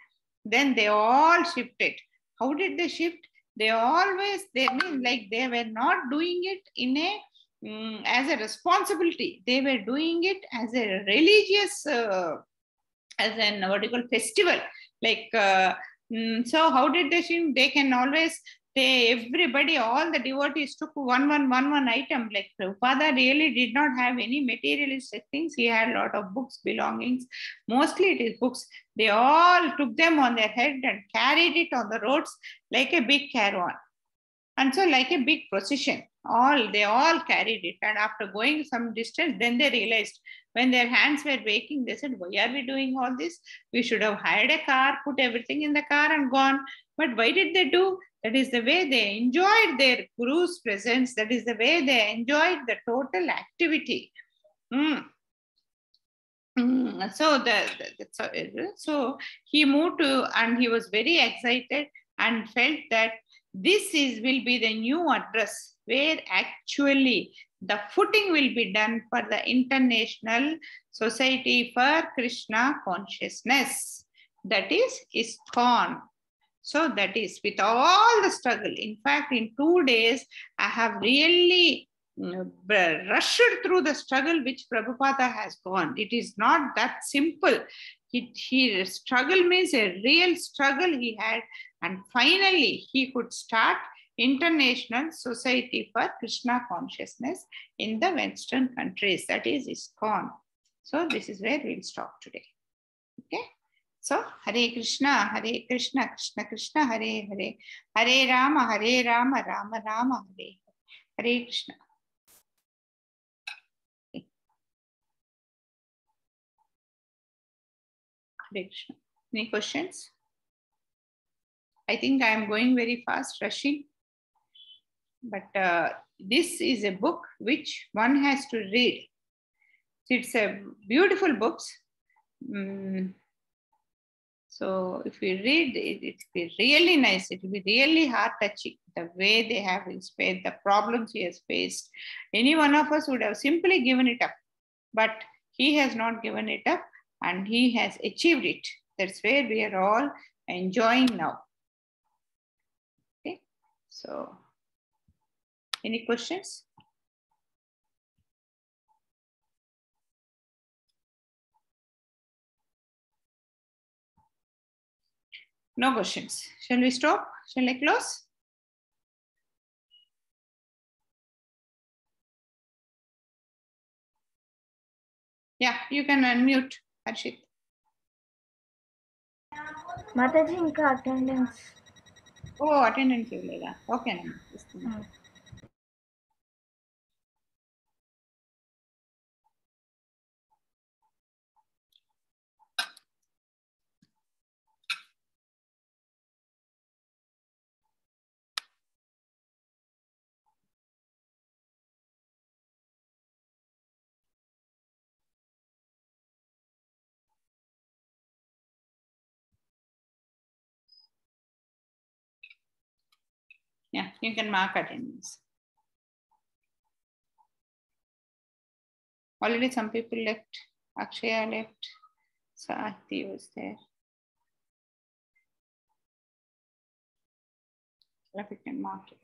Then they all shifted. How did they shift? They were not doing it in as a responsibility. They were doing it as a religious, festival. So how did they shift? They can always, everybody, all the devotees took one item. Like Prabhupada really did not have any materialistic things. He had a lot of books, belongings. Mostly it is books. They all took them on their head and carried it on the roads like a big caravan. And so like a big procession, they all carried it. And after going some distance, then they realized, when their hands were waking, they said, why are we doing all this? We should have hired a car, put everything in the car and gone. But why did they do? That is the way they enjoyed their Guru's presence. That is the way they enjoyed the total activity. So he moved to, and he was very excited and felt that this will be the new address where actually the footing will be done for the International Society for Krishna Consciousness, that is ISKCON. So that is with all the struggle. In fact, in 2 days, I have really rushed through the struggle which Prabhupada has gone. It is not that simple. He struggle means a real struggle he had, and finally he could start International Society for Krishna Consciousness in the Western countries, that is ISKCON. So this is where we'll stop today. Okay. So Hare Krishna, Krishna Krishna, Hare Hare, Hare Rama, Rama Rama, Hare Hare Krishna. Hare Krishna. Any questions? I think I am going very fast, rushing. But this is a book which one has to read. It's a beautiful book. So if we read it, it will be really nice. It will be really heart-touching, the way they have faced, the problems he has faced. Any one of us would have simply given it up. But he has not given it up, and he has achieved it. That's where we are all enjoying now. Okay. So, any questions? No questions. Shall we stop? Shall I close? Yeah, you can unmute, Harshit. Mataji, inka attendance. Oh, attendance. Okay. Yeah, you can mark attendance. Already some people left. Akshaya left. Sati was there. If you can mark it.